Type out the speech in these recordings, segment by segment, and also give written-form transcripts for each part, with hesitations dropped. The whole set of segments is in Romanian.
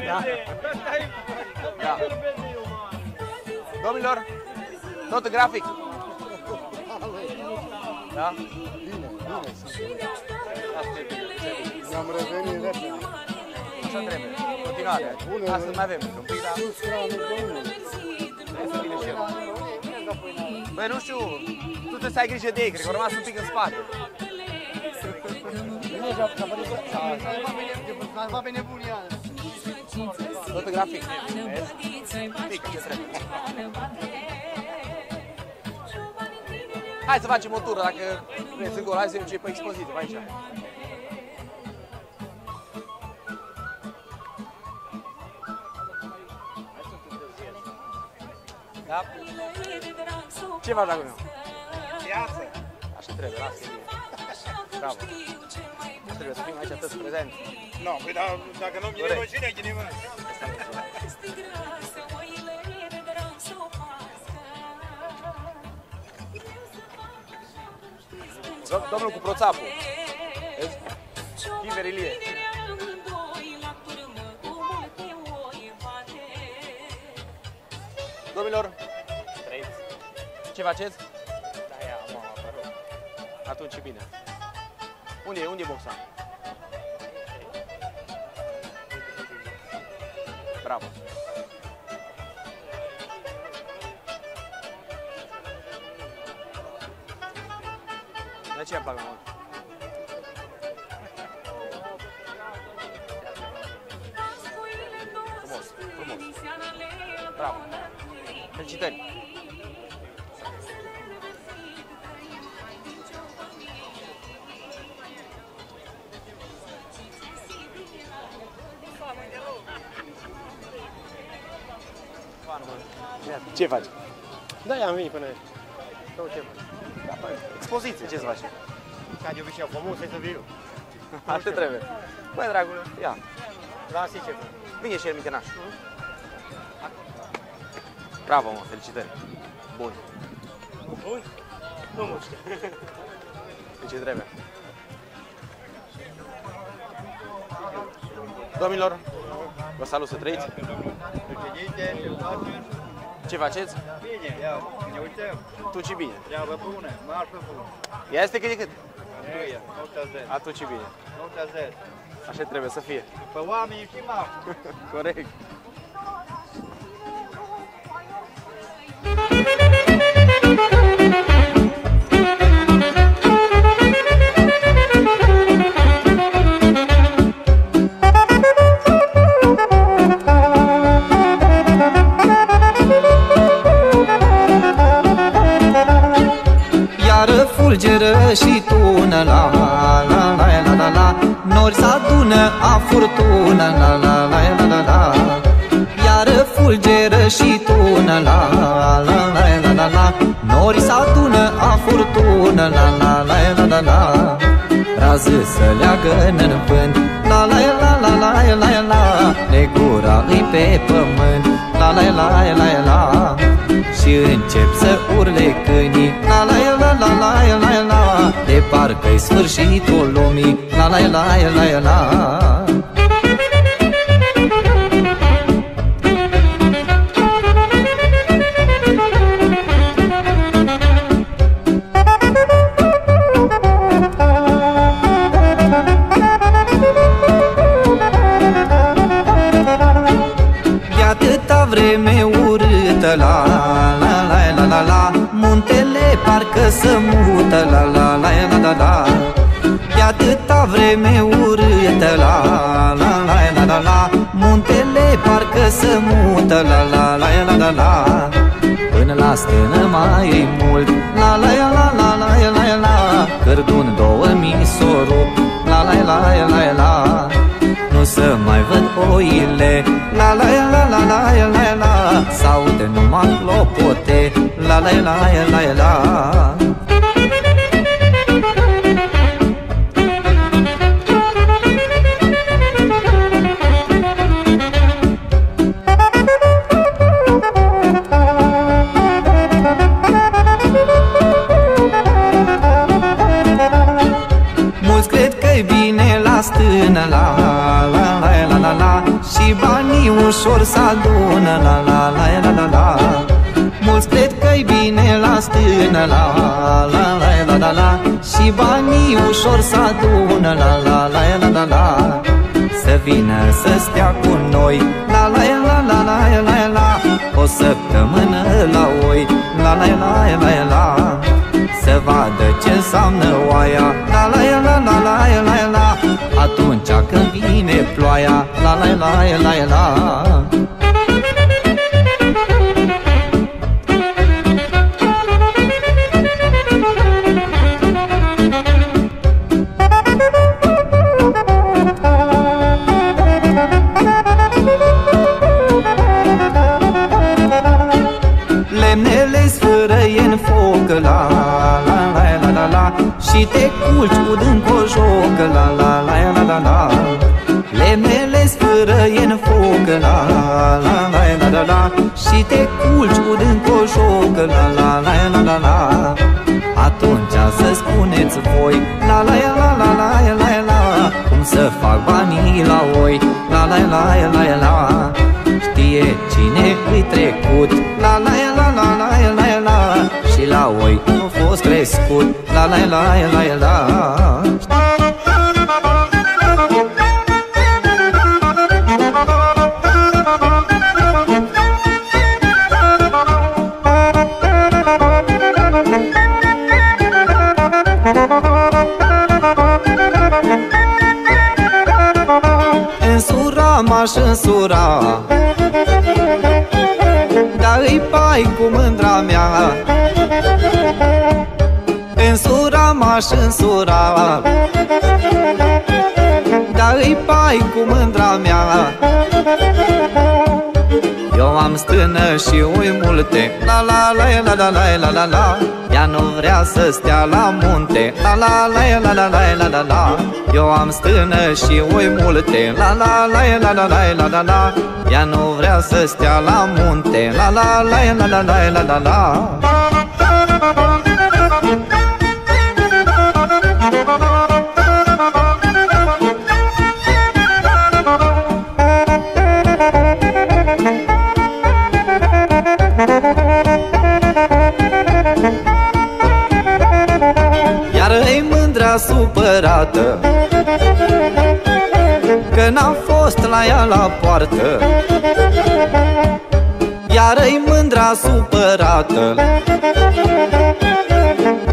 Da. Domnilor, tot grafic. Da? Bine, bine. Asta Ne-am revenit repede. așa trebuie. Continuare. Astăzi mai avem un pic, dar Sus cranul, domnule. trebuie să vină și el. Băi, nu știu, tu trebuie să ai grijă de ei, cred că au rămas un pic în spate. Va pe nebunia. Tot pe grafic. Vezi? Pică, ce trebuie. Hai să facem o tură, dacă vreți în gol. Hai să vedem ce e pe expoziție, pe aici. Da? Ce faci acum? Viață! Așa trebuie, lasă-i bine. Bravo. Trebuie să fim aici toți prezenți. Nu, păi dacă nu ghinim, cine ghinim? Domnul cu proțapul. Vezi? Chiver Ilie. Domnilor, ce faceți? Da, ia, mă, apărut. Atunci bine. Unde e boxa? Bravo. De ce îmi plac mai mult? Frumos, frumos. Bravo. Felicitări. Ce faci? Da, am venit până aici. Tot ce faci? Expoziție, ce să faci? Ca de obicei, frumos să viu. Așa trebuie. Băi, dragule, ia. Lasă ce faci. Vine și el, Mitenaș. Bravo, mă, felicitări. Bun. Bun? Nu mă știu. De ce trebuie? Domnilor, vă salut, să trăiți. Ce faceți? Bine, ia, ne uităm. Tu ce bine. Treabă bună, marfă bună. Ea este cât de cât. Ia, nota 10. Atunci ce bine. Nota 10. Așa trebuie să fie. Pe oameni și marfă. Corect. Fulgeră și tună, la la la la la la, nori s-adună a furtună, la la la la la la. Iară fulgeră și tună, la la la la la la, nori s-adună a furtună, la la la la la la. Rază să leagă în vânt, la la la la la la la, negura îi pe pământ, la la la la la. Și încep să urle câinii, la la la la la la la, de parcă-i sfârșitul lumii, la la la la la. De atâta vreme urâtă, la la la la la la, muntele parcă se mută, la la la la la la. De atâta vreme urâtă, la la la la la la, muntele parcă se mută, la la la la la la. Până la stână mai e mult, la la la la la la la, Cărdun 2000 s-o rup, la la la la la. Nu să mai văd oile, la la la la la la la, s-aude numai clopote, la la la la la. Mulți cred că-i bine la stână, la la la la la la, și banii ușor s-adună, la la la la la la. Mulți cred că-i bine la stână, la la la la la la, și banii ușor s-adună, la la la la la la. Să vină să stea cu noi, la la la la la la la, o săptămână la oi, la la la la la. Să vadă ce înseamnă oaia, la la la la la la la, atunci când vine ploaia, la la la la la. Lemnele sfârăie în foc, la la la la la la, și te culci udând cu o jocă, la la la la la la. Lemnele sfârăie în foc, la la la la la la, și te culci udând cu o jocă, la la la la la la. Atunci să spuneți voi, la la la la la la la, cum să fac banii la oi, la la la la la. Știe cine îi trecut, la la la la la la la, și la oi a fost crescut, la la la la la. Însura m-aș însura, dar îi pai cu mândra mea. Însura m-aș însura, dar îi pai cu mândra mea. Eu am stână și ui multe, la la la la la la la la la. Ea nu vrea să stea la munte, la la la la la la la la la. Eu am stână și ui multe, la la la la la la la la la. Ea nu vrea să stea la munte, la la la la la la la la la. Iar îi mândra supărată că n-am fost la ea la poartă. Iar îi mândra supărată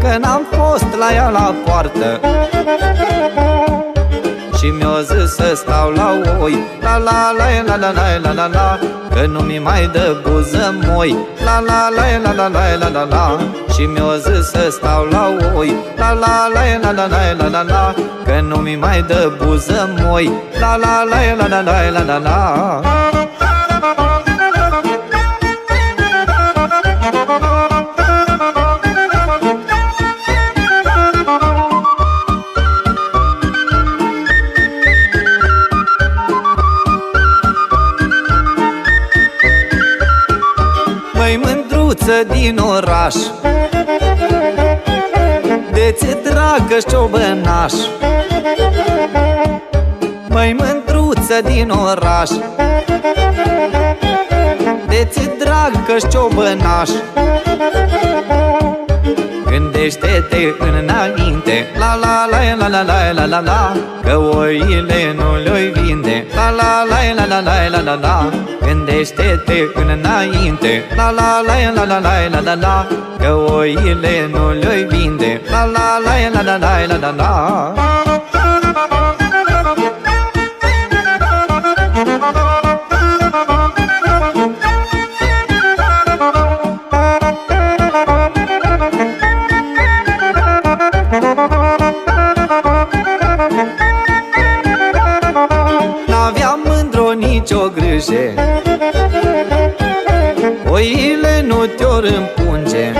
că n-am fost la ea la poartă. Și mi-o zis să stau la oi, la la la la la la la la la, că nu mi mai dă buză moi, la la la la la la la la la. Și mi-o zis să stau la oi, la la la la la la la la la, că nu mi mai dă buză moi, la la la la la la la la la. Măi mândruță din oraș, de-ți dragă ciobănaș. Măi mândruță din oraș, de-ți dragă ciobănaș. Gândește-te înainte, la la la la la la la la la, că oile nu le-oi vinde, la la la la la la la la la. Gândește-te înainte, la la la la la la la la la, că oile nu le-oi vinde, la la la la la la la la la. N-aveam mândro nicio grijă, oile nu te-or împunge.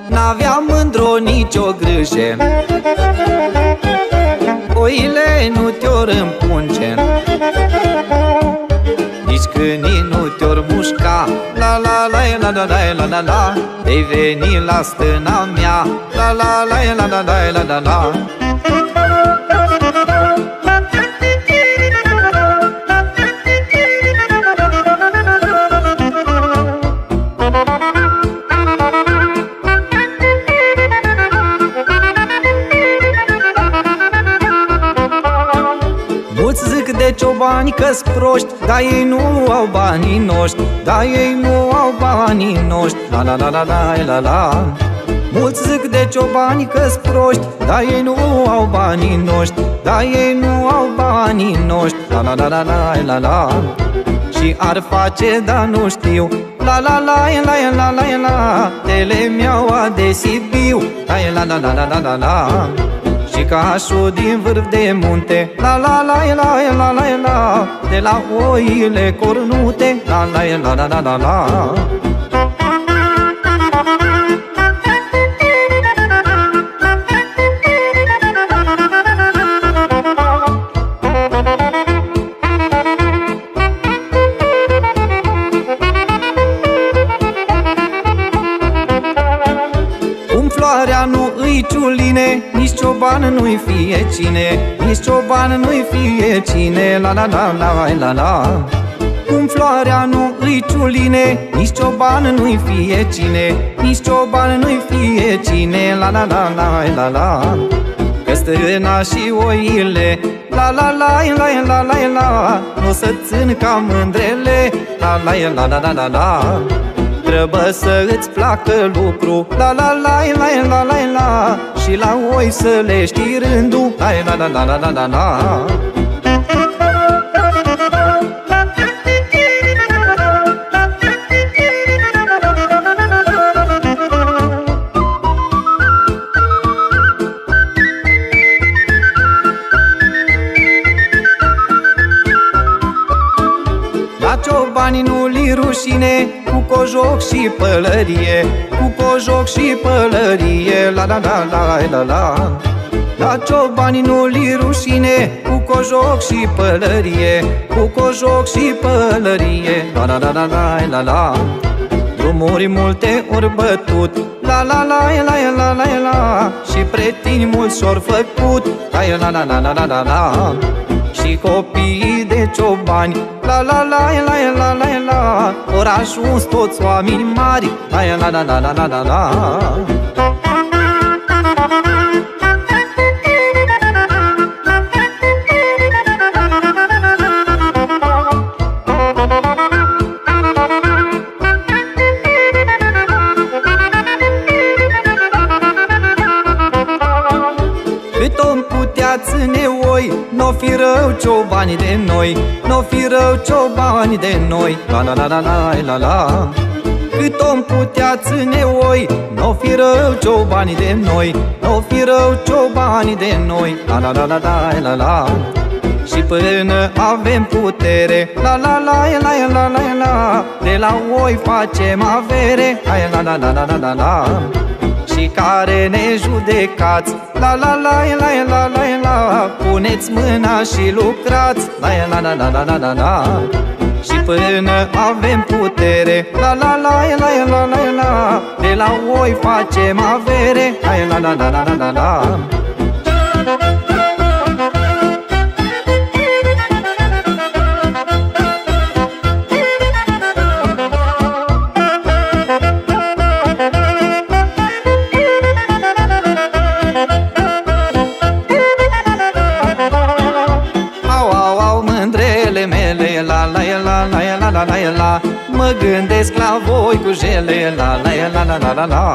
N-aveam mândro nicio grijă, oile nu te-or împunge. Nici câinii nu te-or mușca, la la la la la la la la la. Ei veni la stâna mea, la la la la la la la la la. Mulți zic de ciobani că-s proști, dar ei nu au banii noștri, dar ei nu au banii noștri. La la la la la la la. Mulți zic de ciobani că-s proști, dar ei nu au banii noștri, dar ei nu au banii noștri. La la la la la la la. Și ar face, dar nu știu. La la la la la la la. Tele mi-au de Sibiu. La la la la la la la. Și cașul din vârf de munte. La la la la la la la. De la oile cornute. La la la la la la la. Floarea nu îi ciuline, nici cioban nu-i fie cine, nici cioban nu-i fie cine. La la la la la la. Cum floarea nu îi ciuline, nici cioban nu-i fie cine, nici cioban nu-i fie cine. La la la la la la. Că stâna și oile, la la la la la la la, nu se țin ca mândrele. La la la la la la la. Trebuie să îți placă lucru. La la la la la la la. Și la oi să le știi rândul. La la la la la la la. La ciobani nu li rușine, cu cojoc și pălărie, cu cojoc și pălărie. La la la la la la. La ciobani nu li rușine, cu cojoc și pălărie, cu cojoc și pălărie. La la la la la la la. Drumuri multe ori bătut. La la la la la la la. Și pretini mulți și-or făcut. La la la la la la la. Și copiii de ciobani, la la la la la la la, ori ajuns toți oameni mari. La la la la la la la. Cât om putea ține oi, n-o fi rău ciobani de noi, n-o fi rău ciobani de noi. La la la la la la la. Cât om putea ține oi, n-o fi rău ciobani de noi, n-o fi rău ciobani de noi. La la la la la la la. Și până avem putere, la la la la la la la, de la oi facem avere. La la la la la la la. Și care ne judecați, la la la la la la la, puneți mâna și lucrați. La la la la la la la la. Și până avem putere, la la la la la la la, de la oi facem avere. La la la la la la la. La la la la, mă gândesc la voi cu jele. La la la la la la la.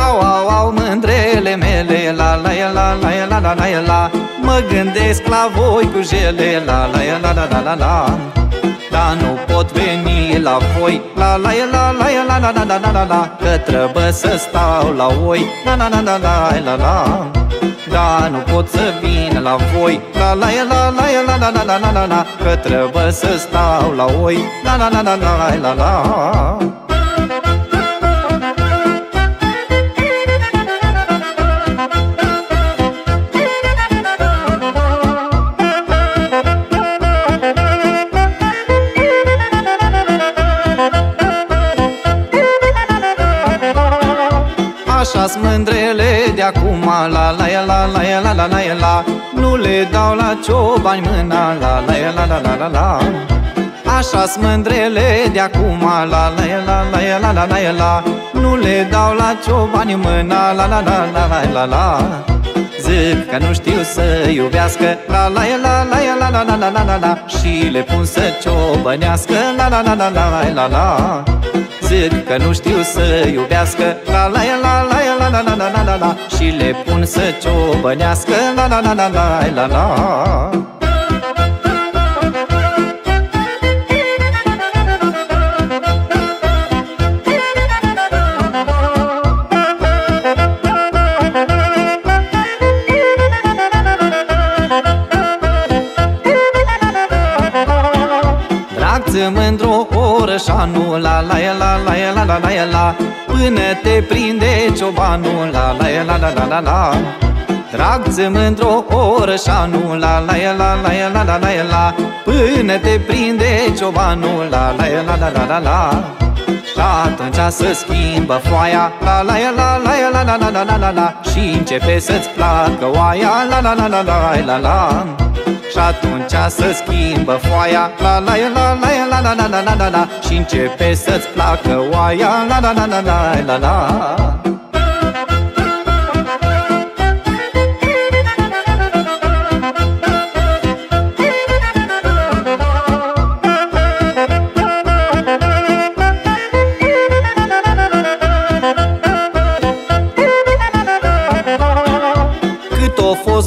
Au au au mândrele mele. La la la la la la la la. Mă gândesc la voi cu jele. La la la la la la la. Dar nu pot veni la voi. La la la la la la la la la la. Că trebuie să stau la oi. La la la la la la la. Dar nu pot să vin la voi. La la la la la la la la la la. Că trebuie să stau la oi. La la la la la la la. Așa-s mândrele de acum. La la la la la la la la. Nu le dau la ciobani mâna. La la la la la la la. Așa-s mândrele de acum. La la la la la la la la. Nu le dau la ciobani mâna. La la la la la la la. Zic că nu știu să iubească. La la la la la la la la la la la la. Și le pun să ciobănească, la la la la la la la. Zic că nu știu să iubească, la la la la la la la la la la. Și le pun să ciobănească, la la la la la la la. Drag-ți mândru orășanul, la la la la la la la la. Până te prinde ciobanul, la la la la la la la. Drag-ți mândru orășanul, la la la la la la la la. Până te prinde ciobanul, la la la la la la la. Și atunci să schimbă foaia, la la la la la la la la la la. Și începe să-ți placă oaia, la la la la la la la. Și atunci să schimbă foaia, la la la la la la la la la la la. Și începe să-ți placă oaia, la la la la la la la.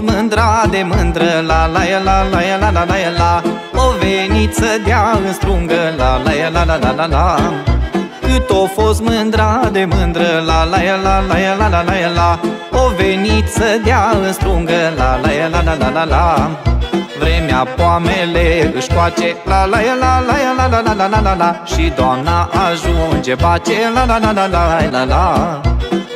Mândra de mândră, la la la la la la la la. O venit să dea în strungă, la la la la la la la. Cât o fost mândra de mândră, la la la la la la la la. O venit să dea în strungă, la la la la la la la. Vremea poamele își coace, la la la la la la la la la la. Și doamna ajunge bace, la la la la la la la.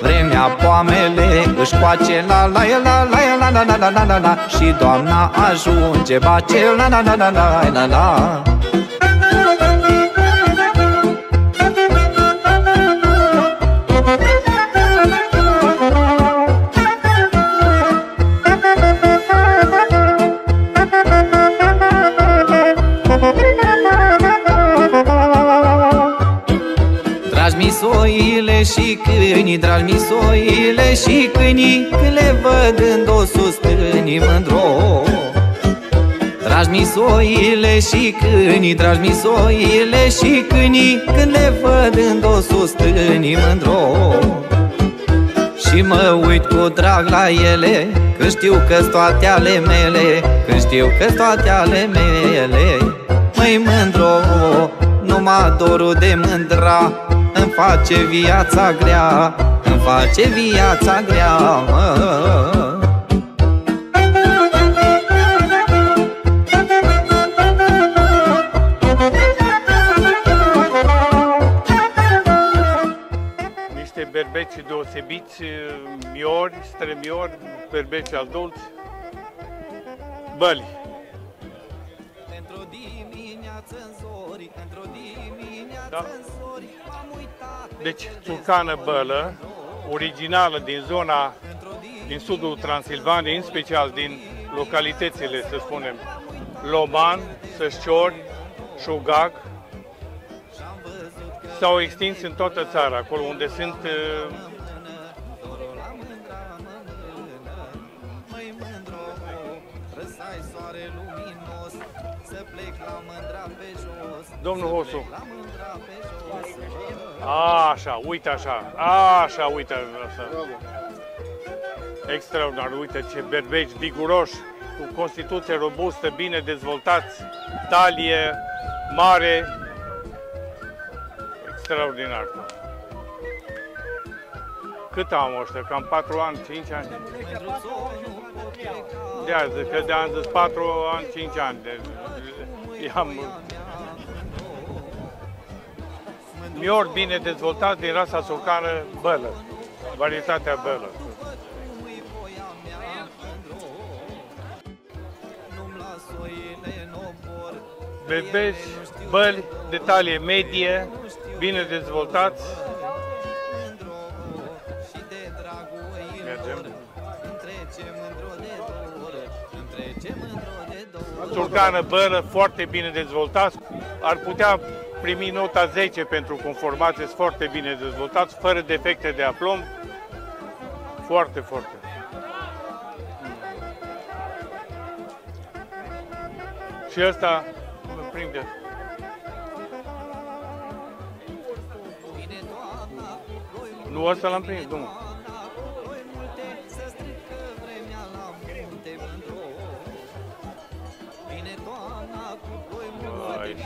Vremea poamele își coace, la la la la la la la la la la. Și doamna ajunge bace, la la la la la la la. Dragi misoile și câinii, dragi misoile și câinii, când le văd în dos stânii mândro. Dragi misoile și câinii, dragi misoile și câinii, când le văd în dos stânii mândro. Și mă uit cu drag la ele, când știu că-s toate ale mele, când știu că-s toate ale mele. Măi mândro, numai dorul de mândra îmi face viața grea, îmi face viața grea, mă. Niște berbeci deosebiți, miori, strămiori, berbeci adulți, băli. Da. Deci, țurcană bălă, originală din zona, din sudul Transilvaniei, în special din localitățile, să spunem, Loman, Sășciori, Șugag, s-au extins în toată țara, acolo unde sunt domnul Hosu. Așa, uite așa, așa, uite așa. Extraordinar, uite ce berbeci viguroși, cu constituție robustă, bine dezvoltați, talie mare, extraordinar. Cât am ăștia? Cam 4 ani, 5 ani? De azi, că de ani zis 4 ani, 5 ani. Miori bine dezvoltat din rasa țurcană bălă, varietatea bălă. Berbeci, băli de talie medie, bine dezvoltați. Mergem. Țurcană bălă, foarte bine dezvoltați. Ar putea primi nota 10 pentru conformație, foarte bine dezvoltați, fără defecte de aplomb. Foarte, foarte. Și ăsta mă prinde. Nu, ăsta l-am prins, nu.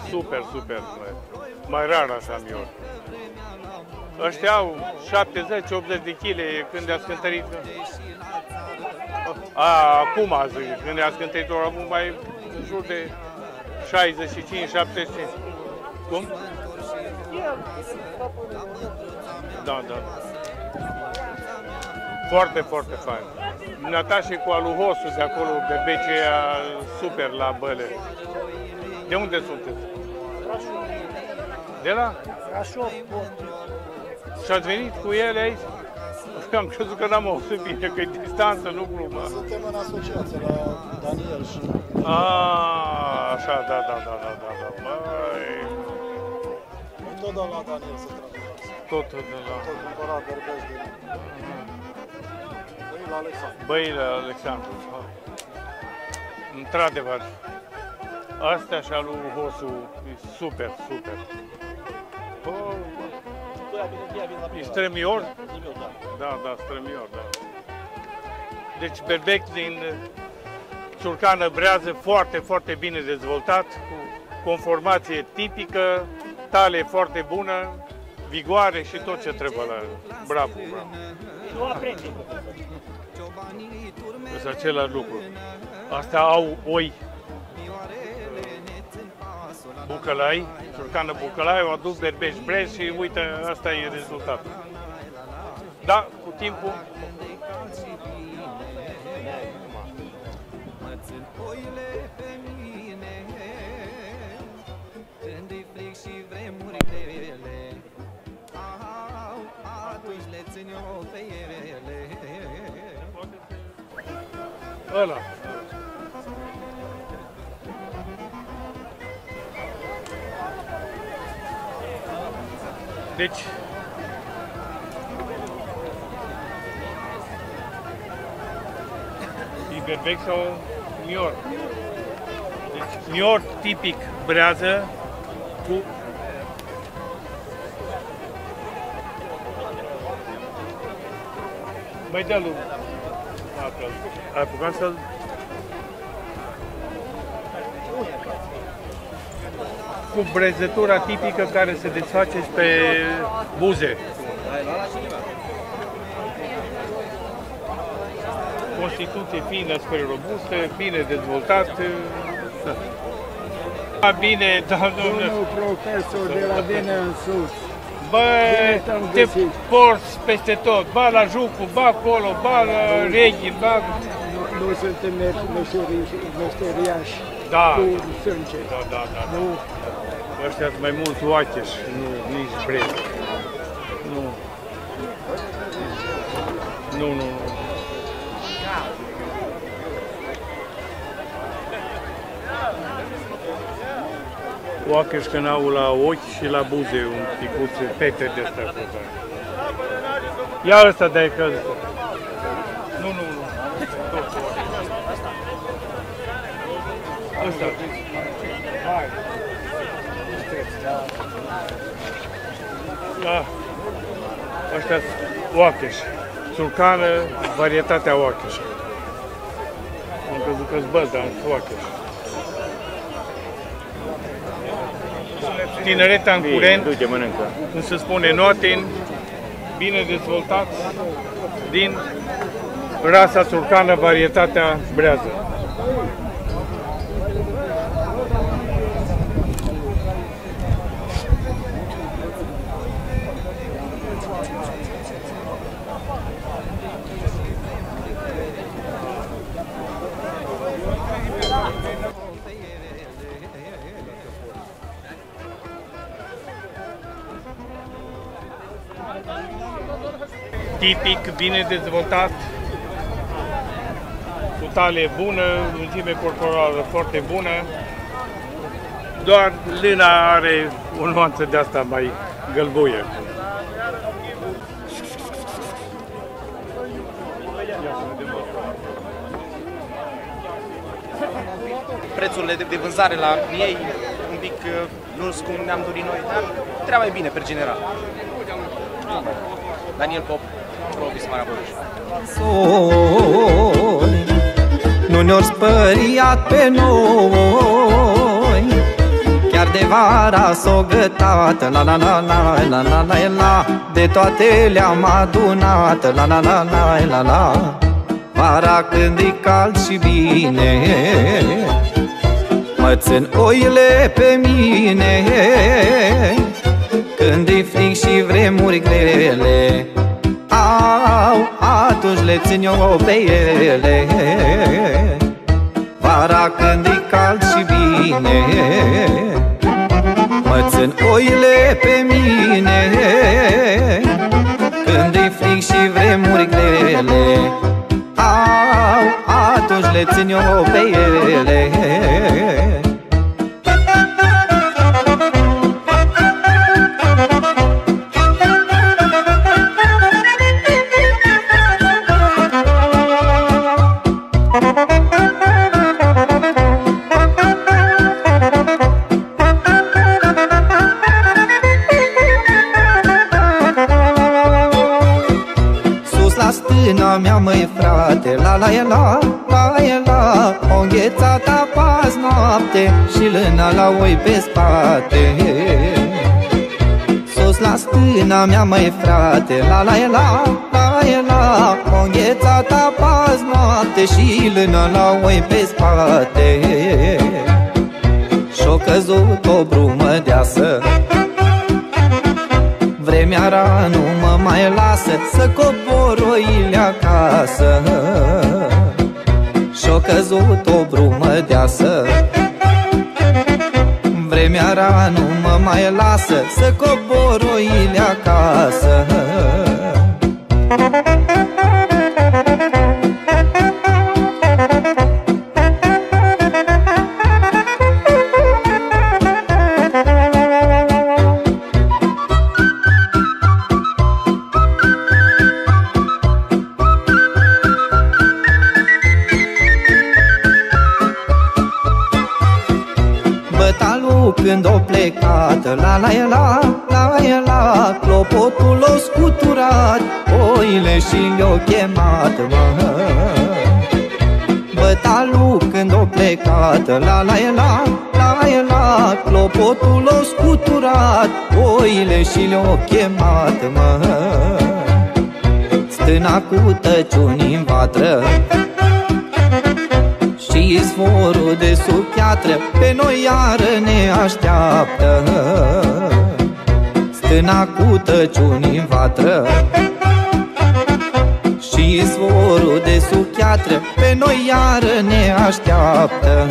Super, super. Mai rar așa mior. Ăștia au 70-80 de kg când i-a scântărit. Acum zic, când i-a scântărit au avut mai în jur de 65-75. Cum? Da, da. Foarte, foarte fain. Natașe cu aluhosul de acolo, berbecii ăia super la băle. De unde sunteți? De la? Brașov. Și ați venit cu ele aici? Am crezut că n-am auzit bine, că e distanță, nu glumă. Suntem în asociație la Daniel și... Așa, da. Băi. Tot la Daniel se tratează. Tot de la... Tot cumpărat berbești de Băile Alexandru. Băile Alexandru. Într-adevăr. Astea și alu Hosu e super, super. E strămior? Da, strămior, da. Deci berbec din Țurcană Brează foarte, foarte bine dezvoltat, cu conformație tipică, talie foarte bună, vigoare și tot ce trebuie la el. Bravo, bravo. Nu aprinde. Este același lucru. Astea au oi Bucălai, Țurcană Bucălai, au adus berbești Brez și uite, asta e rezultatul. Da, cu timpul. Ăla. Deci, e berbec sau mior? Deci, mior tipic Brează cu mai dea lui. Ai apucat să-l... Cu brezătura tipică care se desface pe buze. Constituție fină spre robustă, bine dezvoltat. Bine, Domnul profesor de la Bine în sus. Bă, te porți peste tot, ba la Jucu, ba acolo, ba la Reghi, ba... Nu suntem meseriași Da, cu sânge. da. Nu. Ăștia sunt mai mulți oacheși, nu nici brezi. Nu. Oacheși că n-au la ochi și la buze un picuț pete de astea. Ia ăsta de-ai că... Nu. Ăsta. Hai. Da. Ăștia sunt oacheși. Țurcană, varietatea oacheși. Am crezut că-s băl, dar sunt oacheși. Tinereta în curent, cum se spune, notin, bine dezvoltat, din rasa Țurcană, varietatea Brează. Tipic, bine dezvoltat, cu talie bună, lungime corporală foarte bună, doar lâna are o nuanță de asta mai gălbuie. prețurile de vânzare la ei un pic nu sunt cum ne-am dorit noi, dar treaba e bine, pe general. Daniel Pop, Provis, Maramureș. Nu ne-or spăriat pe noi, chiar de vara s-o gătat, la la la la la la la la, de toate le-am adunat, la la la la la la. Vara când e cald și bine, mă țin oile pe mine. Când e frig și vremuri grele, au, atunci le țin eu pe ele. Vara când e cald și bine, mă țin oile pe mine. Când e frig și vremuri grele, au, atunci le țin eu pe ele. Stâna mea, măi frate, la la e la, la e la, o înghețat apaz noapte și lâna la oi pe spate. Sus la stâna mea, măi frate, la la e la, la e la, o înghețat apaz noapte și lâna la oi pe spate. Și-o căzut o brumă deasă, vremea rea nu mă mai lasă să cobor oile acasă. Și-o căzut o brumă deasă, vremea rea nu mă mai lasă să cobor oile acasă. Când o plecat, la la e la, la e la, clopotul o scuturat, oile și le-o chemat, mă. Bătalu când o plecat, la la e la, la e la, clopotul o scuturat, oile și le-o chemat, mă. Stâna cu tăciuni în vatră și izvorul de sub piatră pe noi iară ne așteaptă. Stâna cu tăciuni în vatră și izvorul de sub piatră pe noi iară ne așteaptă.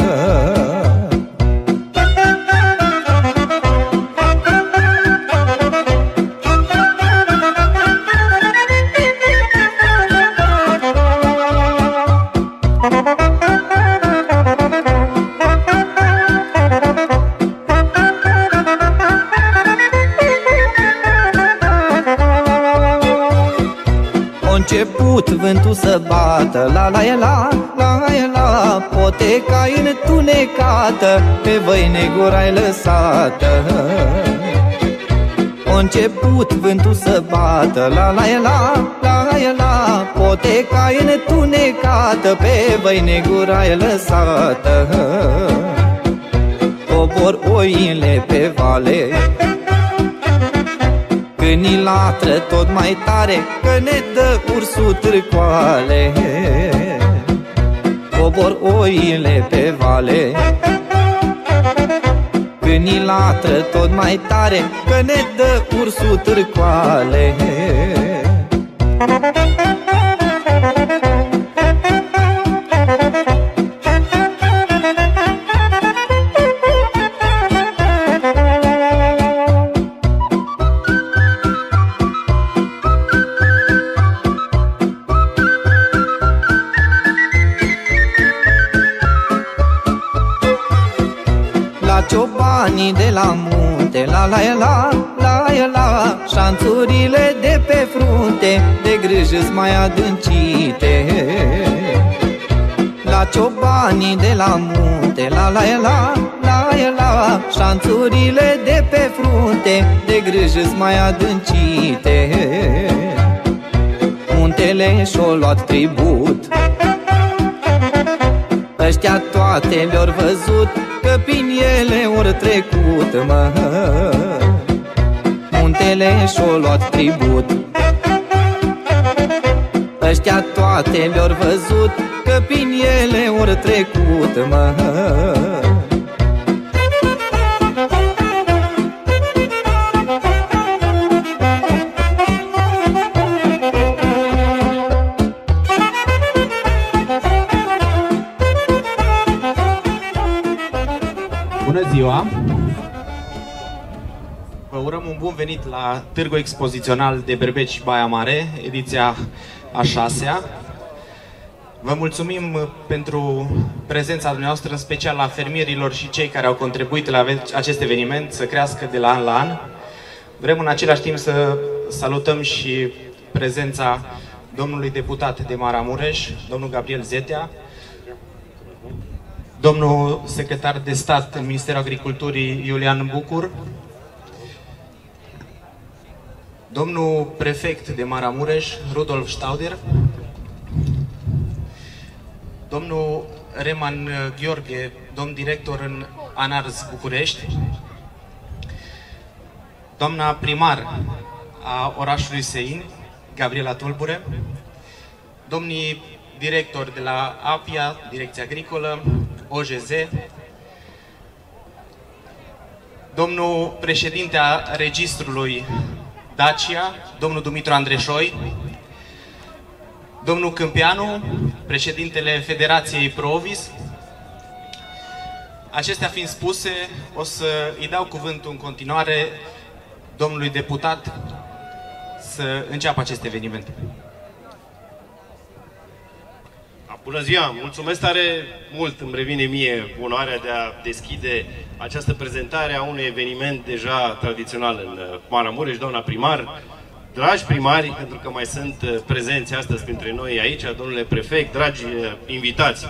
Început vântul să bată, la la e la, la e la, poteca întunecată, pe văi negura-i lăsată. Început vântul să bată, la la e la, la e la, poteca întunecată, pe văi negura-i lăsată. Cobor oile pe vale, când ni latră tot mai tare, că ne dă ursul târcoale. Cobor oile pe vale, când ni latră tot mai tare, că ne dă ursul târcoale. Ciobanii de la munte, la la e la, la e la, șanțurile de pe frunte, de grijă-s mai adâncite. La la ciobanii de la munte, la la la la la, șanțurile de pe frunte de grijă-s mai adâncite. Muntele și-o luat tribut, ăștia toate le-or văzut, că prin ele ori trecut, mă. Muntele și-o luat tribut, ăștia toate le-or văzut, că prin ele ori trecut, mă. Bună ziua! Vă urăm un bun venit la Târgul Expozițional de Berbeci Baia Mare, ediția a 6-a. Vă mulțumim pentru prezența dumneavoastră, în special la fermierilor și cei care au contribuit la acest eveniment să crească de la an la an. Vrem în același timp să salutăm și prezența domnului deputat de Maramureș, domnul Gabriel Zetea, domnul secretar de stat în Ministerul Agriculturii Iulian Bucur, domnul prefect de Maramureș Rudolf Stauder, domnul Reman Gheorghe, domn director în ANARS București, doamna primar a orașului Sein, Gabriela Tulbure, domnii directori de la APIA, Direcția Agricolă, OJZ, domnul președinte a Registrului Dacia, domnul Dumitru Andreșoi, domnul Câmpianu, președintele Federației Provis. Acestea fiind spuse, o să îi dau cuvântul în continuare domnului deputat să înceapă acest eveniment. Bună ziua! Mulțumesc tare mult! Îmi revine mie onoarea de a deschide această prezentare a unui eveniment deja tradițional în Maramureș, doamna primar, dragi primari, pentru că mai sunt prezenți astăzi printre noi aici, domnule prefect, dragi invitați.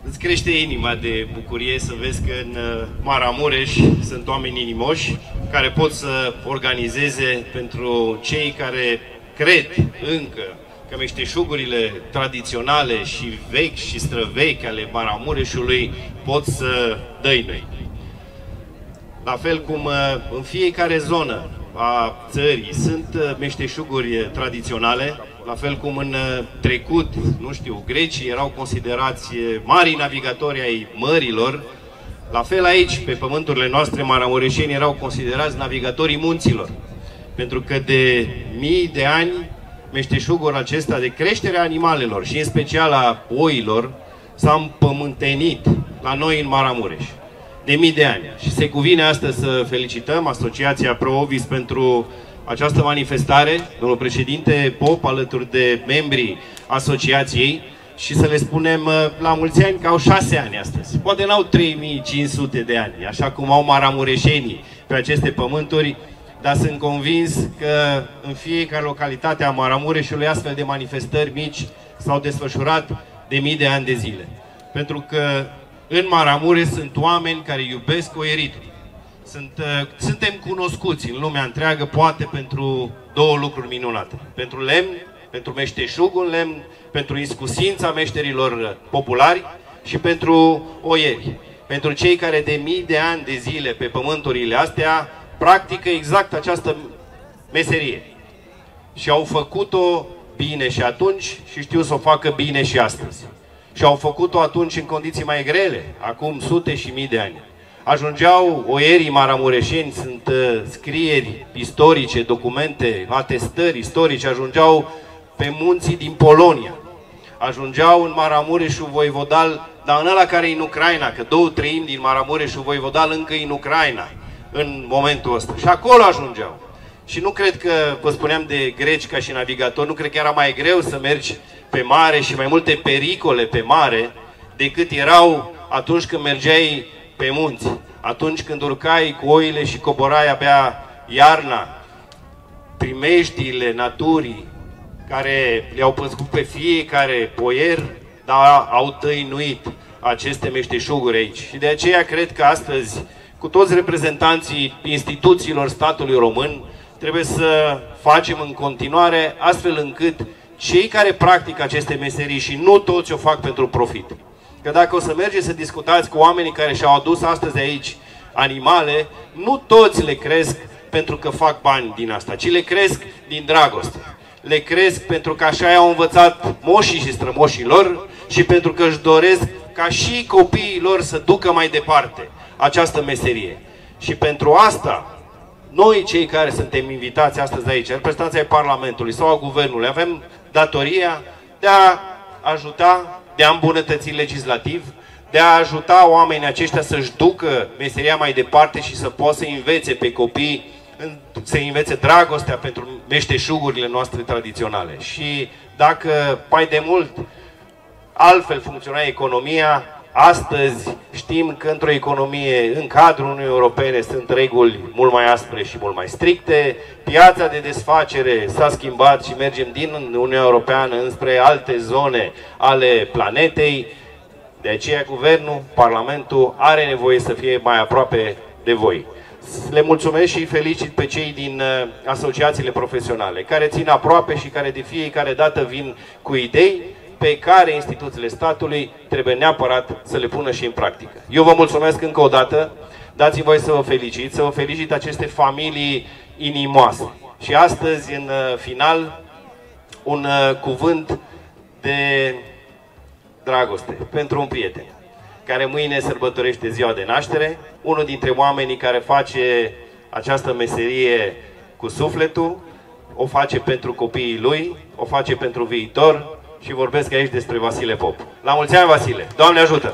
Îți crește inima de bucurie să vezi că în Maramureș sunt oameni inimoși care pot să organizeze pentru cei care cred încă că meșteșugurile tradiționale și vechi și străvechi ale Maramureșului pot să dăinuie. La fel cum în fiecare zonă a țării sunt meșteșuguri tradiționale, la fel cum în trecut, nu știu, grecii erau considerați mari navigatori ai mărilor, la fel aici, pe pământurile noastre, maramureșeni erau considerați navigatorii munților. Pentru că de mii de ani meșteșugul acesta de creștere a animalelor și în special a oilor s-a împământenit la noi în Maramureș de mii de ani. Și se cuvine astăzi să felicităm Asociația Pro-Ovis pentru această manifestare, domnul președinte Pop alături de membrii asociației, și să le spunem la mulți ani că au 6 ani astăzi. Poate n-au 3500 de ani, așa cum au maramureșenii pe aceste pământuri, dar sunt convins că în fiecare localitate a Maramureșului astfel de manifestări mici s-au desfășurat de mii de ani de zile. Pentru că în Maramureș sunt oameni care iubesc oieritul. Suntem cunoscuți în lumea întreagă, poate pentru două lucruri minunate. Pentru lemn, pentru meșteșugul lemn, pentru iscusința meșterilor populari și pentru oieri. Pentru cei care de mii de ani de zile pe pământurile astea practică exact această meserie. Și au făcut-o bine și atunci și știu să o facă bine și astăzi. Și au făcut-o atunci în condiții mai grele, acum sute și mii de ani. Ajungeau oierii maramureșeni, sunt scrieri istorice, documente, atestări istorice, ajungeau pe munții din Polonia. Ajungeau în Maramureșul Voivodal, dar în ăla care e în Ucraina, că 2/3 din Maramureșul Voivodal încă e în Ucraina în momentul ăsta. Și acolo ajungeau. Și nu cred că, vă spuneam de greci ca și navigatori, nu cred că era mai greu să mergi pe mare și mai multe pericole pe mare decât erau atunci când mergeai pe munți. Atunci când urcai cu oile și coborai abia iarna, primejdiile naturii care le-au păscut pe fiecare boier, dar au tăinuit aceste meșteșuguri aici. Și de aceea cred că astăzi, cu toți reprezentanții instituțiilor statului român, trebuie să facem în continuare astfel încât cei care practică aceste meserii, și nu toți o fac pentru profit. Că dacă o să mergeți să discutați cu oamenii care și-au adus astăzi aici animale, nu toți le cresc pentru că fac bani din asta, ci le cresc din dragoste. Le cresc pentru că așa i-au învățat moșii și strămoșii lor și pentru că își doresc ca și copiii lor să ducă mai departe această meserie. Și pentru asta, noi cei care suntem invitați astăzi aici, reprezentanții ai Parlamentului sau a Guvernului, avem datoria de a ajuta, de a îmbunătăți legislativ, de a ajuta oamenii aceștia să-și ducă meseria mai departe și să poată să învețe pe copii, să învețe dragostea pentru meșteșugurile noastre tradiționale. Și dacă mai de mult altfel funcționa economia, astăzi știm că într-o economie, în cadrul Uniunii Europene, sunt reguli mult mai aspre și mult mai stricte. Piața de desfacere s-a schimbat și mergem din Uniunea Europeană înspre alte zone ale planetei. De aceea, Guvernul, Parlamentul are nevoie să fie mai aproape de voi. Le mulțumesc și felicit pe cei din asociațiile profesionale, care țin aproape și care de fiecare dată vin cu idei pe care instituțiile statului trebuie neapărat să le pună și în practică. Eu vă mulțumesc încă o dată, dați-mi voie să vă felicit aceste familii inimoase. Și astăzi, în final, un cuvânt de dragoste pentru un prieten care mâine sărbătorește ziua de naștere, unul dintre oamenii care face această meserie cu sufletul, o face pentru copiii lui, o face pentru viitor și vorbesc aici despre Vasile Pop. La mulți ani, Vasile! Doamne ajută!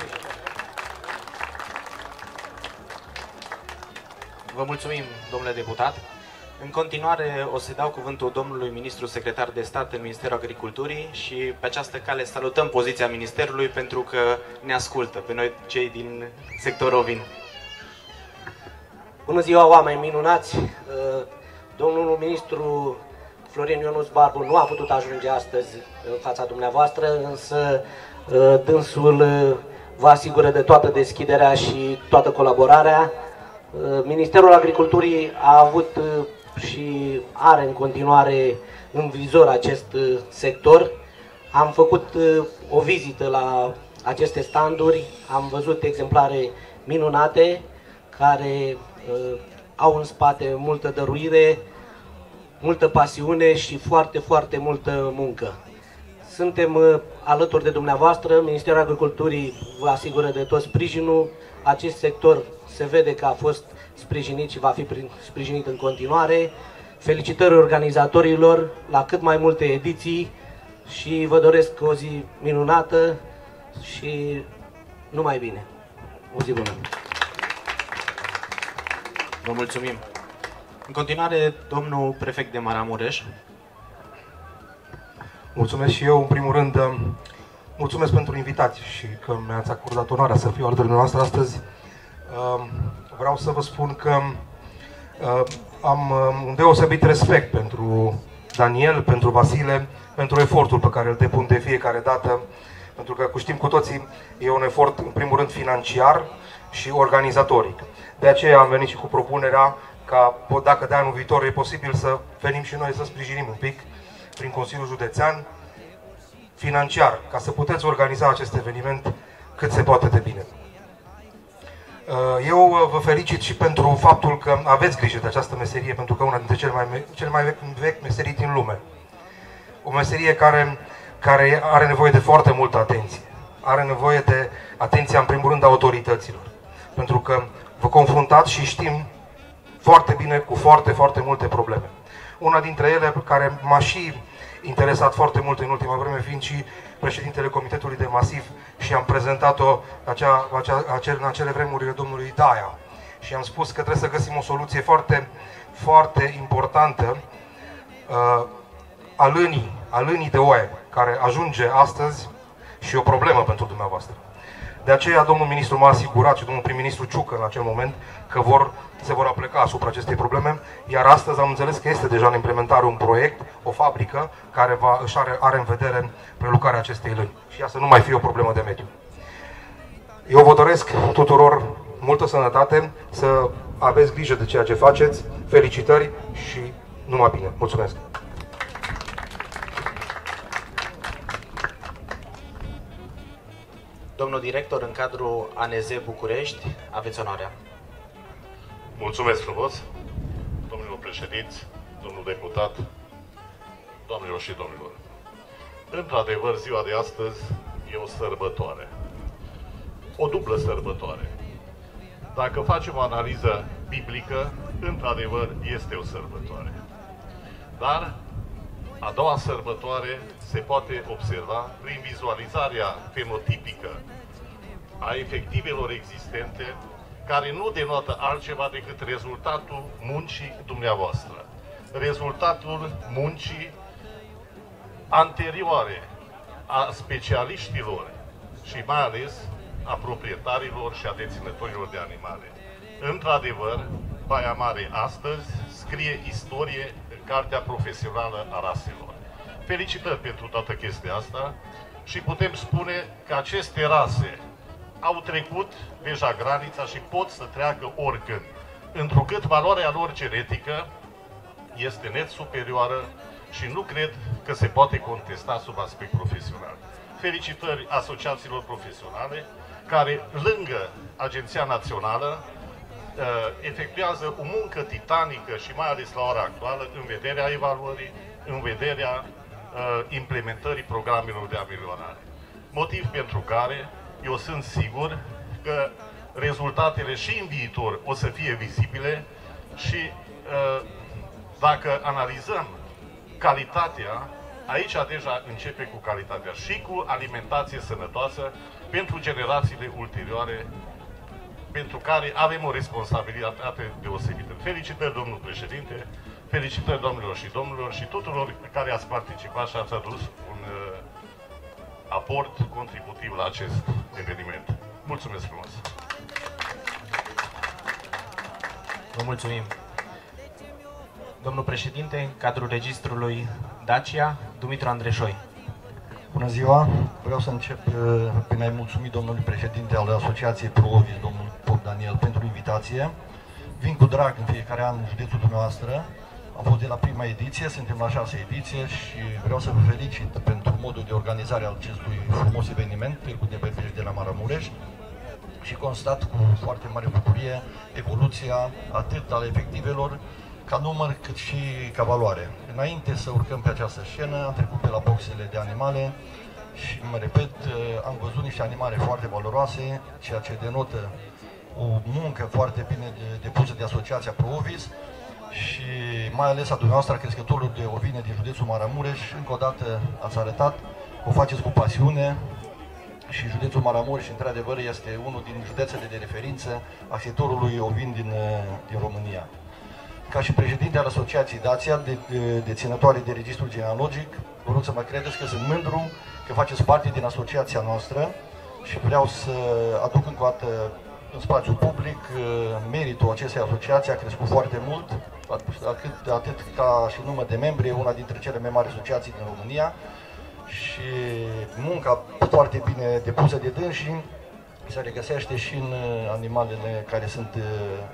Vă mulțumim, domnule deputat. În continuare o să dau cuvântul domnului ministru secretar de stat în Ministerul Agriculturii și pe această cale salutăm poziția Ministerului pentru că ne ascultă pe noi cei din sectorul ovin. Bună ziua, oameni minunați! Domnul ministru Florin Ionuț Barbu nu a putut ajunge astăzi în fața dumneavoastră, însă dânsul vă asigură de toată deschiderea și toată colaborarea. Ministerul Agriculturii a avut și are în continuare în vizor acest sector. Am făcut o vizită la aceste standuri, am văzut exemplare minunate care au în spate multă dăruire, multă pasiune și foarte, foarte multă muncă. Suntem alături de dumneavoastră, Ministerul Agriculturii vă asigură de tot sprijinul. Acest sector se vede că a fost sprijinit și va fi sprijinit în continuare. Felicitări organizatorilor la cât mai multe ediții și vă doresc o zi minunată și numai bine. O zi bună! Vă mulțumim! În continuare, domnul prefect de Maramureș. Mulțumesc și eu, în primul rând, mulțumesc pentru invitație și că mi-ați acordat onoarea să fiu alături de noastră astăzi. Vreau să vă spun că am un deosebit respect pentru Daniel, pentru Vasile, pentru efortul pe care îl depun de fiecare dată, pentru că știm cu toții, e un efort, în primul rând, financiar și organizatoric. De aceea am venit și cu propunerea ca, dacă de anul viitor e posibil, să venim și noi să sprijinim un pic prin Consiliul Județean financiar, ca să puteți organiza acest eveniment cât se poate de bine. Eu vă felicit și pentru faptul că aveți grijă de această meserie, pentru că una dintre cele mai vechi meserii din lume. O meserie care are nevoie de foarte multă atenție. Are nevoie de atenția, în primul rând, a autorităților. Pentru că vă confruntați și știm foarte bine cu foarte, foarte multe probleme. Una dintre ele care m-a și interesat foarte mult în ultima vreme, fiind și președintele Comitetului de Masiv și am prezentat-o în acele vremuri domnului Daia. Și am spus că trebuie să găsim o soluție foarte, foarte importantă a lânii de oaie, care ajunge astăzi și e o problemă pentru dumneavoastră. De aceea, domnul ministru m-a asigurat și domnul prim-ministru Ciucă în acel moment că se vor apleca asupra acestei probleme, iar astăzi am înțeles că este deja în implementare un proiect, o fabrică care are în vedere prelucrarea acestei lăni și ea să nu mai fie o problemă de mediu. Eu vă doresc tuturor multă sănătate, să aveți grijă de ceea ce faceți, felicitări și numai bine. Mulțumesc! Domnul director, în cadrul ANZ București, aveți onoarea. Mulțumesc frumos, domnilor președinți, domnul deputat, doamnelor și domnilor. Într-adevăr, ziua de astăzi e o sărbătoare. O dublă sărbătoare. Dacă facem o analiză biblică, într-adevăr este o sărbătoare. Dar a doua sărbătoare se poate observa prin vizualizarea fenotipică a efectivelor existente, care nu denotă altceva decât rezultatul muncii dumneavoastră. Rezultatul muncii anterioare a specialiștilor și mai ales a proprietarilor și a deținătorilor de animale. Într-adevăr, Baia Mare astăzi scrie istorie în cartea profesională a raselor. Felicitări pentru toată chestia asta și putem spune că aceste rase au trecut deja granița și pot să treacă oricând, întrucât valoarea lor genetică este net superioară și nu cred că se poate contesta sub aspect profesional. Felicitări asociațiilor profesionale care, lângă Agenția Națională, efectuează o muncă titanică și mai ales la ora actuală în vederea evaluării, în vederea implementării programelor de ameliorare. Motiv pentru care eu sunt sigur că rezultatele și în viitor o să fie vizibile și dacă analizăm calitatea, aici deja începe cu calitatea și cu alimentație sănătoasă pentru generațiile ulterioare, pentru care avem o responsabilitate deosebită. Felicitări, domnul președinte, felicitări, domnilor și domnilor, și tuturor care ați participat și ați adus un aport contributiv la acest eveniment. Mulțumesc frumos! Vă mulțumim! Domnul președinte, în cadrul registrului Dacia, Dumitru Andreșoi. Bună ziua! Vreau să încep prin a-i mulțumi domnului președinte al Asociației Provis, domnul Pop Daniel, pentru invitație. Vin cu drag în fiecare an în județul dumneavoastră. Am fost de la prima ediție, suntem la 6 ediție și vreau să vă felicit pentru modul de organizare al acestui frumos eveniment, Târgul de Berbeci de la Maramureș, și constat cu foarte mare bucurie evoluția atât al efectivelor, ca număr, cât și ca valoare. Înainte să urcăm pe această scenă, am trecut pe la boxele de animale și, mă repet, am văzut niște animale foarte valoroase, ceea ce denotă o muncă foarte bine depusă de Asociația Provis și mai ales a dumneavoastră, crescătorilor de ovine din județul Maramureș. Încă o dată ați arătat că o faceți cu pasiune și județul Maramureș, într-adevăr, este unul din județele de referință a sectorului ovin din România. Ca și președinte al Asociației Dacia, deținătoare de registru genealogic, vă rog să mă credeți că sunt mândru că faceți parte din asociația noastră și vreau să aduc încă o dată în spațiu public meritul acestei asociații. A crescut foarte mult, atât ca și număr de membri, una dintre cele mai mari asociații din România, și munca foarte bine depusă de dânsii se regăsește și în animalele care sunt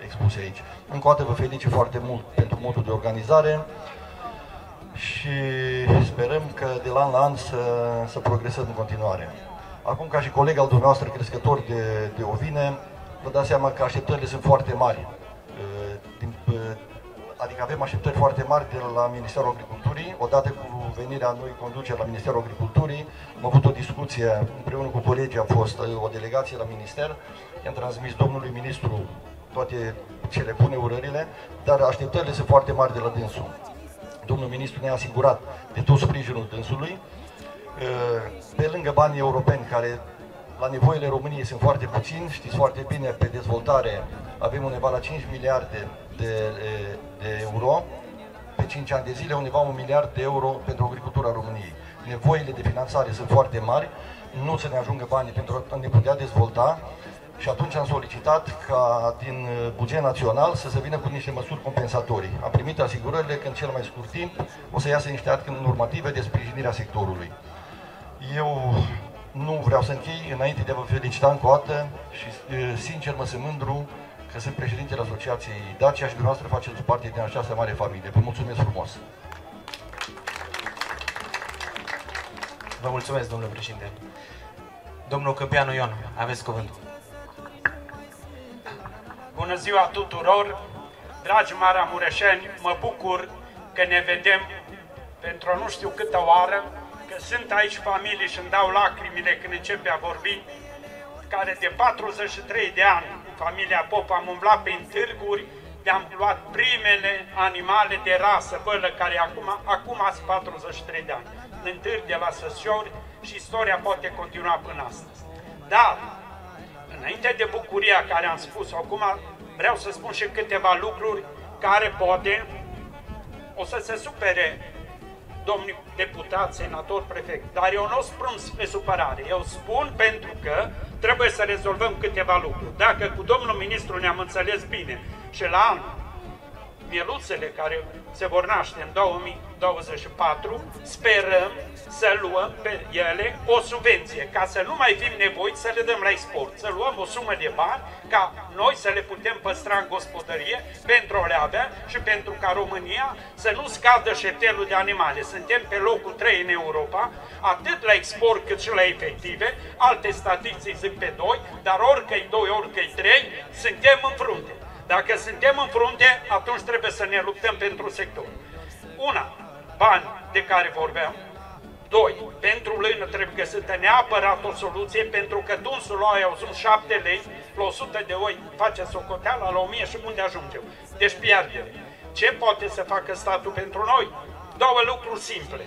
expuse aici. Încă o dată vă felicit foarte mult pentru modul de organizare și sperăm că de la an la an să progresăm în continuare. Acum, ca și coleg al dumneavoastră crescător de ovine, vă dați seama că așteptările sunt foarte mari. Adică avem așteptări foarte mari de la Ministerul Agriculturii. Odată cu venirea noi conduceri la Ministerul Agriculturii, am avut o discuție împreună cu colegii, a fost o delegație la Minister, i-am transmis domnului ministru toate cele bune urările, dar așteptările sunt foarte mari de la dânsul. Domnul ministru ne-a asigurat de tot sprijinul dânsului. Pe lângă banii europeni, care la nevoile României sunt foarte puțini, știți foarte bine, pe dezvoltare avem undeva la 5 miliarde de euro, pe 5 ani de zile undeva 1 miliard de euro pentru agricultura României. Nevoile de finanțare sunt foarte mari, nu să ne ajungă banii pentru a ne putea dezvolta și atunci am solicitat ca din buget național să se vină cu niște măsuri compensatorii. Am primit asigurările că în cel mai scurt timp o să iasă niște acte normative de sprijinirea sectorului. Eu nu vreau să închei înainte de a vă felicita încă o dată și sincer mă simt mândru că sunt președintele Asociației Dacia și dumneavoastră faceți parte din această mare familie. Vă mulțumesc frumos! Vă mulțumesc, domnule președinte. Domnul Câmpianu Ion, aveți cuvântul. Bună ziua tuturor! Dragi maramureșeni, mă bucur că ne vedem pentru nu știu câtă oară, că sunt aici familii și îmi dau lacrimile când începe a vorbi, care de 43 de ani, familia Pop, am umblat prin târguri, de-am luat primele animale de rasă, bălă, care acum ați 43 de ani, în târg de la Săsiori și istoria poate continua până astăzi. Dar, înainte de bucuria care am spus-o, acum vreau să spun și câteva lucruri care poate o să se supere domnii deputați, senatori, prefect, dar eu nu spun spre supărare, eu spun pentru că trebuie să rezolvăm câteva lucruri. Dacă cu domnul ministru ne-am înțeles bine și la anul, mieluțele care se vor naște în 2024, sperăm să luăm pe ele o subvenție, ca să nu mai fim nevoiți să le dăm la export, să luăm o sumă de bani, ca noi să le putem păstra în gospodărie pentru a le avea și pentru ca România să nu scadă șeptelul de animale. Suntem pe locul 3 în Europa, atât la export cât și la efective, alte statistici zic pe 2, dar oricăi 2, oricăi 3, suntem în frunte. Dacă suntem în frunte, atunci trebuie să ne luptăm pentru sector. Una, bani de care vorbeam. 2, pentru lână trebuie găsită neapărat o soluție, pentru că dunsul ăla au sunt 7 lei, la 100 de oi face socoteala, la 1000 și unde ajungem. Deci pierdere. Ce poate să facă statul pentru noi? Două lucruri simple.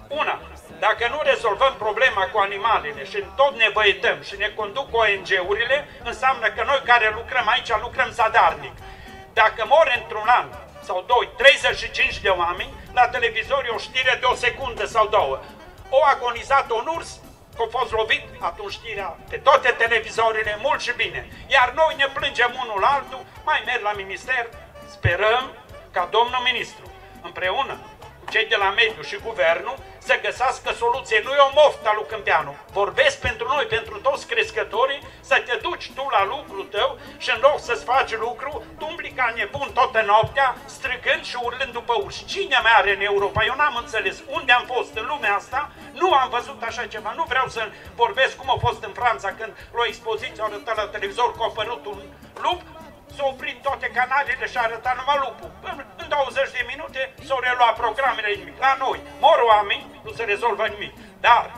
Una, dacă nu rezolvăm problema cu animalele și tot ne văităm și ne conduc ONG-urile, înseamnă că noi care lucrăm aici, lucrăm zadarnic. Dacă mor într-un an sau 2, 35 de oameni, la televizor e o știre de o secundă sau două. O agonizat un urs, că a fost lovit, atunci știrea pe toate televizorile, mult și bine. Iar noi ne plângem unul altul, mai merg la minister, sperăm ca domnul ministru, împreună cu cei de la mediu și guvernul, să găsească soluție. Nu e o moftă lui Câmpianu. Vorbesc pentru noi, pentru toți crescătorii, să te duci tu la lucrul tău și în loc să-ți faci lucru, tu umbli ca nebun toată noaptea, strigând și urlând după uși. Cine mai are în Europa? Eu n-am înțeles. Unde am fost în lumea asta? Nu am văzut așa ceva. Nu vreau să vorbesc cum a fost în Franța, când la o expoziție au arătat la televizor că a apărut un lup, s-au oprit toate canalele și a arătat numai lupul. În 20 de minute s-au reluat programele nimic. La noi mor oameni, nu se rezolvă nimic. Dar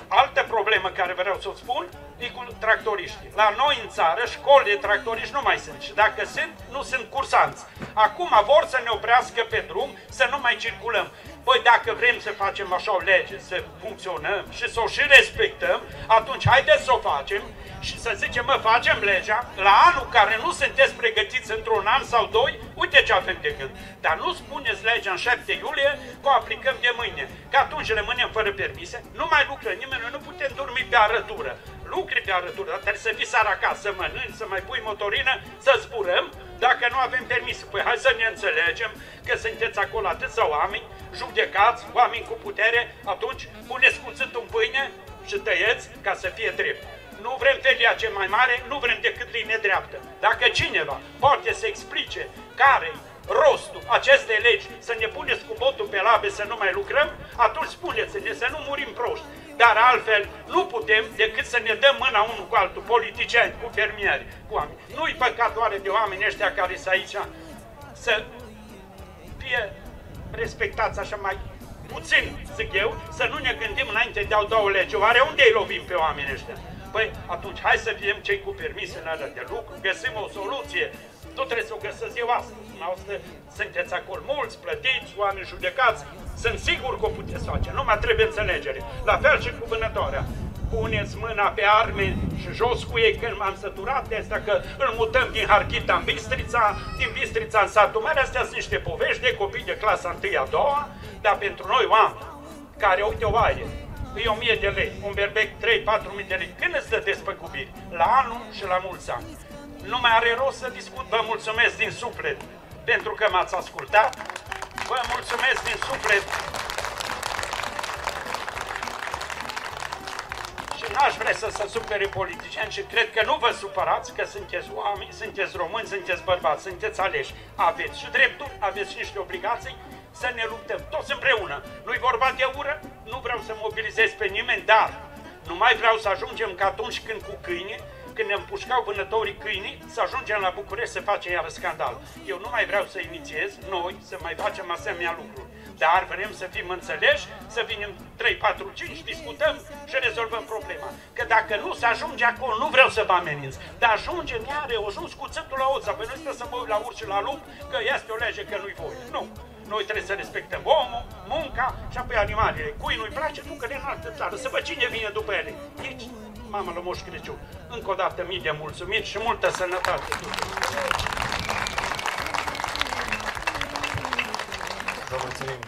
altă problemă care vreau să o spun e cu tractoriștii. La noi în țară școli de tractoriști nu mai sunt și dacă sunt, nu sunt cursanți. Acum vor să ne oprească pe drum, să nu mai circulăm. Păi dacă vrem să facem așa o lege, să funcționăm și să o și respectăm, atunci haideți să o facem și să zicem, mă, facem legea, la anul care nu sunteți pregătiți într-un an sau 2, uite ce avem de gând. Dar nu spuneți legea în 7 iulie, că o aplicăm de mâine, că atunci rămânem fără permise, nu mai lucră nimeni, noi nu putem dormi pe arătură. Lucri pe arătură, dar trebuie să vii seara acasă, să mănânci, să mai pui motorină, să zburăm, dacă nu avem permis. Păi hai să ne înțelegem că sunteți acolo atâția oameni, judecați, oameni cu putere, atunci puneți cuțitul în pâine și tăieți ca să fie drept. Nu vrem felia ce mai mare, nu vrem decât linie dreaptă. Dacă cineva poate să explice care-i rostul acestei legi, să ne puneți cu botul pe labe să nu mai lucrăm, atunci spuneți-ne să nu murim proști. Dar altfel nu putem decât să ne dăm mâna unul cu altul, politicieni, cu fermieri, cu oameni. Nu-i păcat oare de oamenii ăștia care sunt aici să fie respectați așa mai puțin, zic eu, să nu ne gândim înainte de a da o lege. Oare unde îi lovim pe oamenii ăștia? Păi atunci hai să fim cei cu permise în alea de lucru, găsim o soluție. Nu trebuie să o găsesc eu astăzi. Dumneavoastră sunteți acolo mulți, plătiți, oameni judecați. Sunt sigur că o puteți face, numai trebuie înțelegere. La fel și cu vânătoarea. Puneți mâna pe arme și jos cu ei, când m-am săturat de asta, că îl mutăm din Harghita în Bistrița, din Bistrița în satul mare. Astea sunt niște povești de copii de clasa 1-a, 2-a, dar pentru noi oameni care, uite o oaie, e 1000 de lei, un berbec 3-4.000 de lei. Când îți dă despăgubiri? La anul și la mulți ani. Nu mai are rost să discut, vă mulțumesc din suflet pentru că m-ați ascultat, vă mulțumesc din suflet și n-aș vrea să se supere politicieni și cred că nu vă supărați că sunteți oameni, sunteți români, sunteți bărbați, sunteți aleși, aveți și drepturi, aveți și niște obligații să ne luptăm toți împreună. Nu-i vorba de ură, nu vreau să mobilizez pe nimeni, dar nu mai vreau să ajungem ca atunci când cu câini, când ne împușcau vânătorii câinii, să ajungem la București să facem iară scandal. Eu nu mai vreau să inițiez noi să mai facem asemenea lucruri. Dar vrem să fim înțeleși, să venim 3, 4, 5, discutăm și rezolvăm problema. Că dacă nu se ajunge acolo, nu vreau să vă ameninț, dar ajungem iară, o ajuns cuțătul la oța, păi nu stă să mă uit la urși și la lup, că este o lege că nu-i voie. Nu. Noi trebuie să respectăm omul, munca și apoi animalele. Cui nu-i place, ducă-le în altă țară, să văd cine vine după ele. Deci, mamă la Moș Crăciun, încă o dată mii de mulțumiri și multă sănătate tuturor. Vă mulțumim.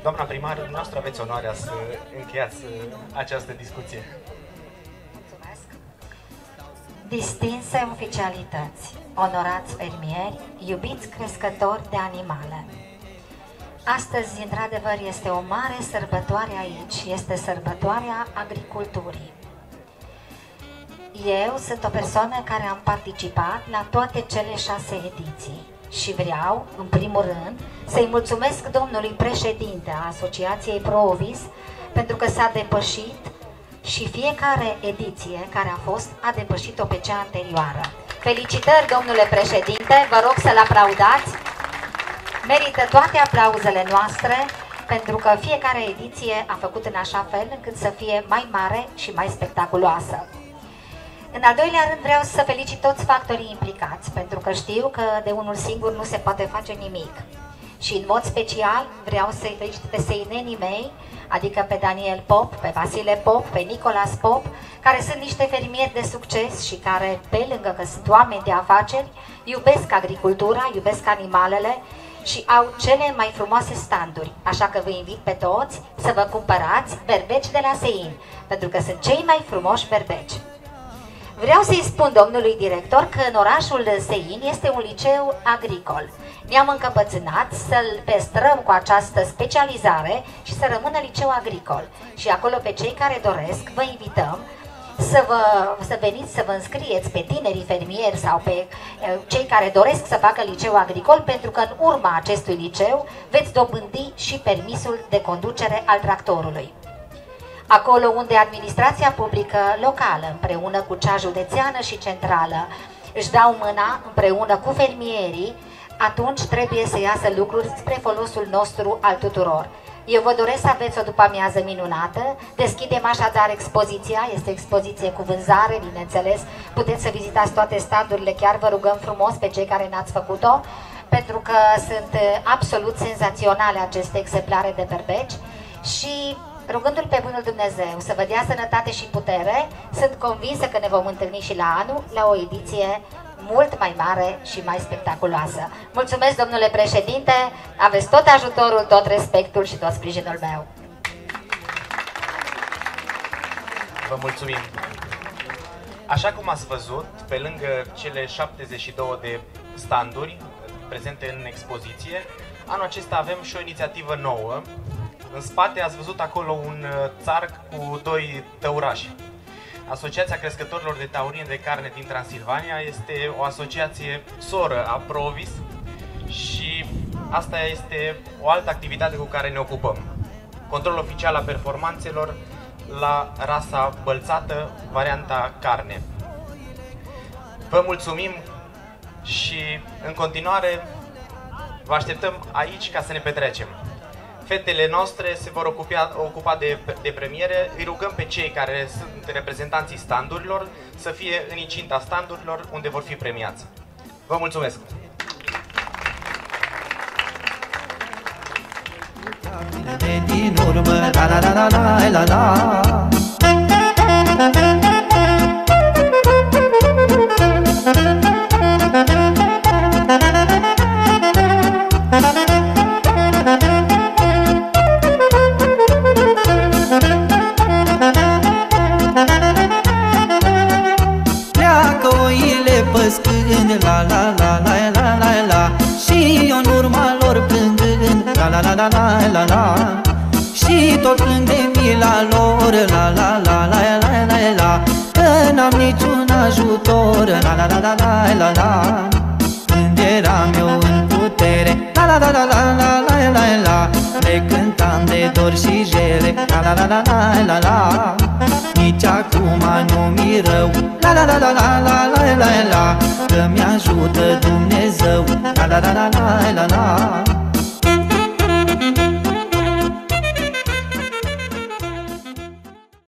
Doamna primar, dumneavoastră aveți onoarea să încheiați această discuție. Mulțumesc. Distinse oficialități, onorați fermieri, iubiți crescători de animale. Astăzi, într-adevăr, este o mare sărbătoare aici, este sărbătoarea agriculturii. Eu sunt o persoană care am participat la toate cele 6 ediții și vreau, în primul rând, să-i mulțumesc domnului președinte a Asociației Provis pentru că s-a depășit și fiecare ediție care a fost a depășit-o pe cea anterioară. Felicitări, domnule președinte, vă rog să-l aplaudați. Merită toate aplauzele noastre pentru că fiecare ediție a făcut în așa fel încât să fie mai mare și mai spectaculoasă. În al doilea rând vreau să felicit toți factorii implicați, pentru că știu că de unul singur nu se poate face nimic. Și în mod special vreau să-i felicit pe seinenii mei, adică pe Daniel Pop, pe Vasile Pop, pe Nicolas Pop, care sunt niște fermieri de succes și care, pe lângă că sunt oameni de afaceri, iubesc agricultura, iubesc animalele și au cele mai frumoase standuri. Așa că vă invit pe toți să vă cumpărați berbeci de la Sein, pentru că sunt cei mai frumoși berbeci. Vreau să-i spun domnului director că în orașul Sein este un liceu agricol. Ne-am încăpățânat să-l păstrăm cu această specializare și să rămână liceu agricol. Și acolo pe cei care doresc, vă invităm să veniți să vă înscrieți pe tinerii fermieri sau pe cei care doresc să facă liceu agricol, pentru că în urma acestui liceu veți dobândi și permisul de conducere al tractorului. Acolo unde administrația publică locală, împreună cu cea județeană și centrală, își dau mâna împreună cu fermierii, atunci trebuie să iasă lucruri spre folosul nostru al tuturor. Eu vă doresc să aveți o după-amiază minunată. Deschidem așadar expoziția, este o expoziție cu vânzare, bineînțeles. Puteți să vizitați toate standurile, chiar vă rugăm frumos pe cei care n-ați făcut-o, pentru că sunt absolut senzaționale aceste exemplare de berbeci și rugându-L pe Bunul Dumnezeu să vă dea sănătate și putere, sunt convinsă că ne vom întâlni și la anul, la o ediție mult mai mare și mai spectaculoasă. Mulțumesc, domnule președinte, aveți tot ajutorul, tot respectul și tot sprijinul meu. Vă mulțumim. Așa cum ați văzut, pe lângă cele 72 de standuri prezente în expoziție, anul acesta avem și o inițiativă nouă. În spate ați văzut acolo un țarc cu 2 tăurași. Asociația Crescătorilor de Taurini de Carne din Transilvania este o asociație soră a Provis și asta este o altă activitate cu care ne ocupăm. Control oficial a performanțelor la rasa bălțată, varianta carne. Vă mulțumim și în continuare vă așteptăm aici ca să ne petrecem. Fetele noastre se vor ocupa de premiere. Îi rugăm pe cei care sunt reprezentanții standurilor să fie în incinta standurilor unde vor fi premiați. Vă mulțumesc! Din urmă, la la la la la la la. păscând, la la la la la la la. Și eu în urma lor plângând, la la la la la la la. Și tot plâng de mila lor, la la la la la la la. Că n-am niciun ajutor, la la la la la la la. Când eram eu în putere, la la la la la la la la la. Le cântam de dor și jele, la la la la la la la. Nici acum nu mi rău, la la la la la la la la la. Că mi-ajută Dumnezeu, la la la la la la la.